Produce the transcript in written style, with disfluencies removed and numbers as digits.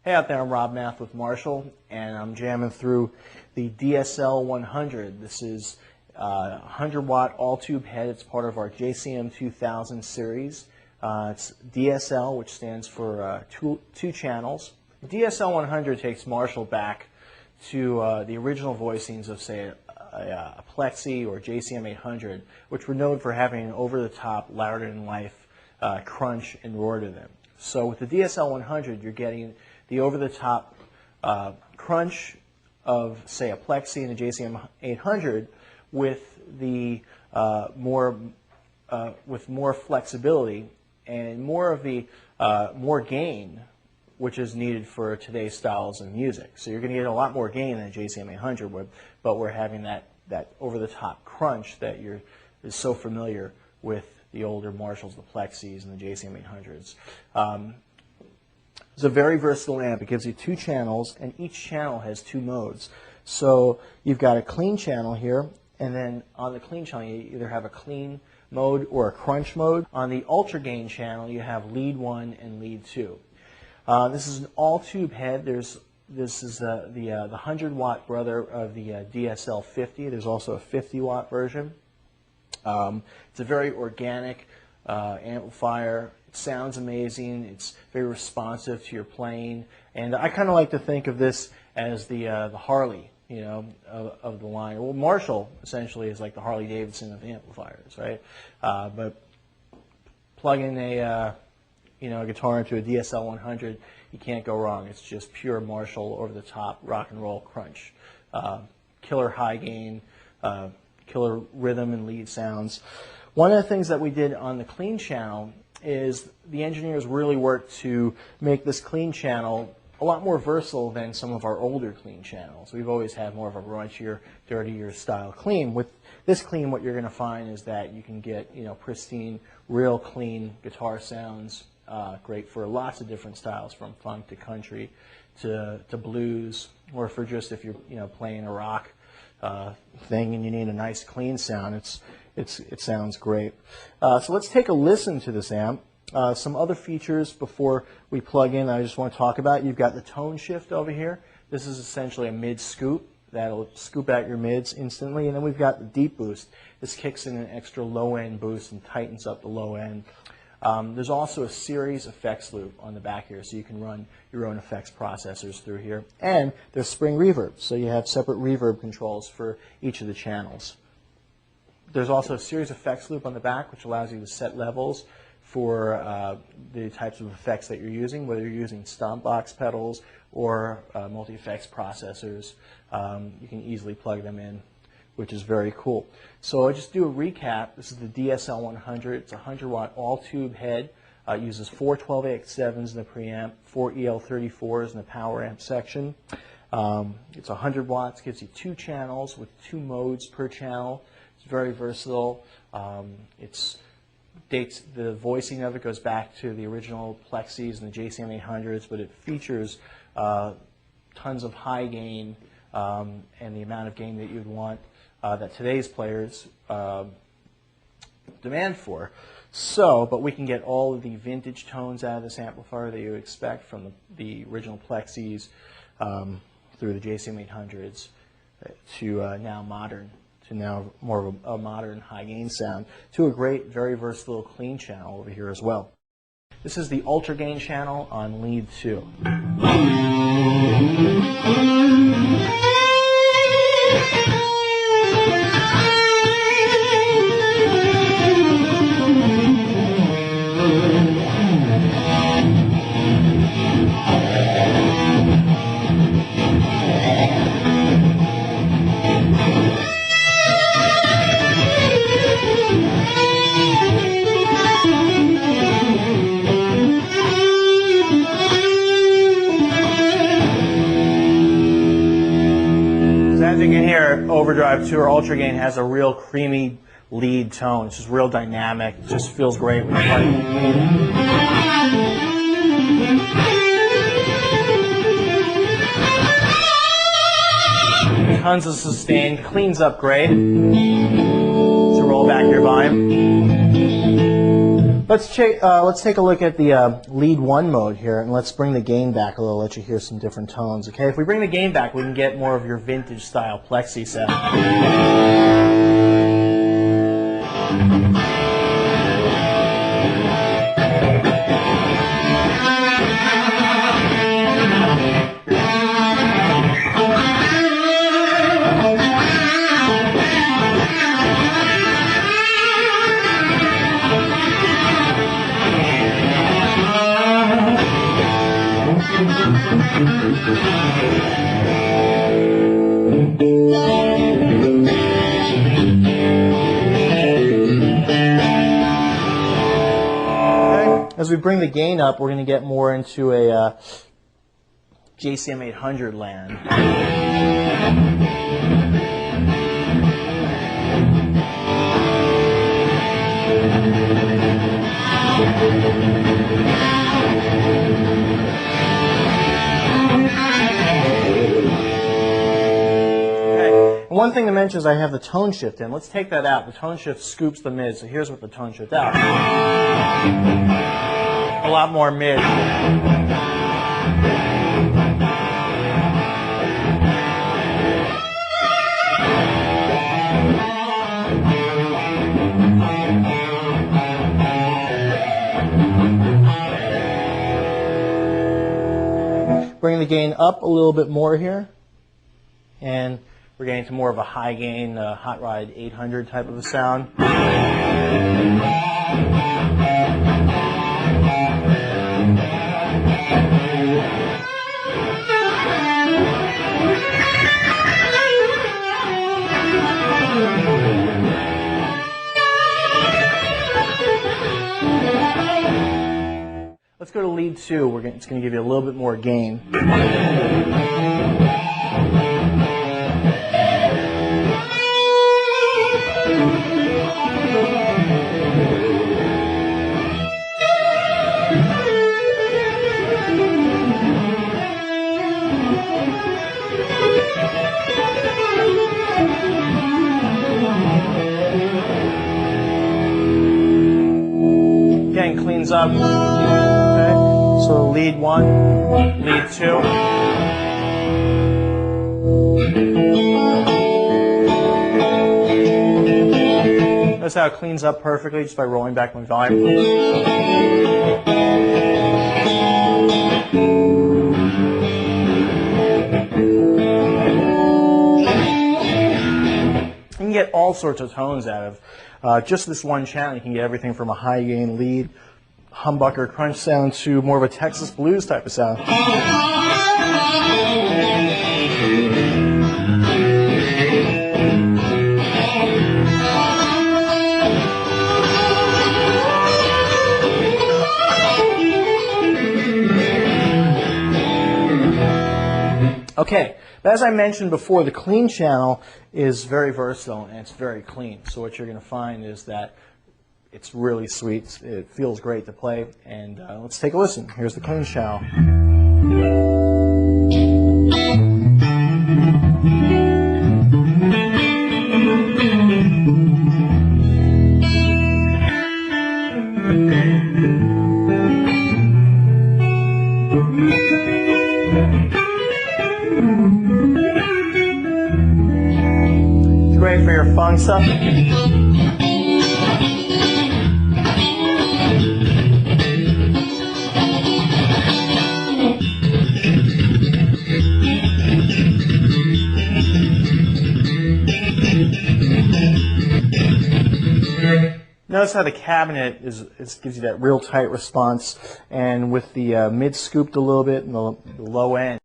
Hey out there, I'm Rob Math with Marshall, and I'm jamming through the DSL 100. This is a 100-watt all-tube head. It's part of our JCM 2000 series. It's DSL, which stands for two channels. The DSL 100 takes Marshall back to the original voicings of, say, a Plexi or JCM 800, which were known for having an over-the-top, louder-than-life crunch and roar to them. So with the DSL 100, you're getting the over-the-top crunch of, say, a Plexi and a JCM 800 with the with more flexibility and more of the more gain, which is needed for today's styles of music. So you're going to get a lot more gain than a JCM 800 would, but we're having that over-the-top crunch that is so familiar with the older Marshalls, the Plexis, and the JCM 800s. It's a very versatile amp. It gives you two channels, and each channel has two modes. So you've got a clean channel here, and then on the clean channel you either have a clean mode or a crunch mode. On the ultra gain channel you have lead 1 and lead 2. This is an all-tube head. This is the 100-watt brother of the DSL 50. There's also a 50-watt version. It's a very organic amplifier. It sounds amazing. It's very responsive to your playing, and I kind of like to think of this as the Harley, of the line. Well, Marshall essentially is like the Harley Davidson of amplifiers, right? But plug in a guitar into a DSL 100, you can't go wrong. It's just pure Marshall over the top rock and roll crunch, killer high gain, killer rhythm and lead sounds. One of the things that we did on the clean channel is the engineers really worked to make this clean channel a lot more versatile than some of our older clean channels. We've always had more of a raunchier, dirtier style clean. With this clean, what you're going to find is that you can get pristine, real clean guitar sounds, great for lots of different styles, from funk to country to blues, or for just if you're playing a rock thing and you need a nice clean sound. It sounds great. So let's take a listen to this amp. Some other features before we plug in I just want to talk about. You've got the tone shift over here. This is essentially a mid scoop. That'll scoop out your mids instantly. And then we've got the deep boost. This kicks in an extra low end boost and tightens up the low end. There's also a series effects loop on the back here, so you can run your own effects processors through here. And there's spring reverb, so you have separate reverb controls for each of the channels. There's also a series effects loop on the back, which allows you to set levels for the types of effects that you're using, whether you're using stomp box pedals or multi-effects processors. You can easily plug them in, which is very cool. So I'll just do a recap. This is the DSL 100. It's a 100-watt all-tube head. It uses 4 12AX7s in the preamp, 4 EL34s in the power amp section. It's 100 watts, gives you two channels with two modes per channel. It's very versatile. The voicing of it goes back to the original Plexis and the JCM 800s, but it features tons of high gain and the amount of gain that you'd want that today's players demand for. But we can get all of the vintage tones out of this amplifier that you would expect from the original Plexis through the JCM 800s to now more of a modern high gain sound, to a great, very versatile clean channel over here as well. This is the ultra gain channel on lead 2. As you can hear, Overdrive 2 or Ultra Gain has a real creamy lead tone. It's just real dynamic. It just feels great when you play. Tons of sustain, cleans up great. So roll back your volume. Let's take a look at the lead 1 mode here, and let's bring the gain back a little, let you hear some different tones. Okay, if we bring the gain back, we can get more of your vintage style plexi sound. As we bring the gain up, we're going to get more into a JCM 800 land. One thing to mention is I have the tone shift in. Let's take that out. The tone shift scoops the mid, so here's what the tone shift out. A lot more mid. Bring the gain up a little bit more here, and we're getting to more of a high gain, Hot Rod 800 type of a sound. Let's go to lead 2. It's going to give you a little bit more gain. Again, cleans up. Okay. So lead 1, lead 2. That's how it cleans up perfectly just by rolling back my volume. You can get all sorts of tones out of just this one channel. You can get everything from a high gain lead, humbucker crunch sound to more of a Texas blues type of sound. Okay, but as I mentioned before, the clean channel is very versatile and it's very clean. So what you're going to find is that it's really sweet. It feels great to play. And let's take a listen. Here's the clean channel. It's great for your funk stuff. Notice how the cabinet gives you that real tight response, and with the mid scooped a little bit and the low end.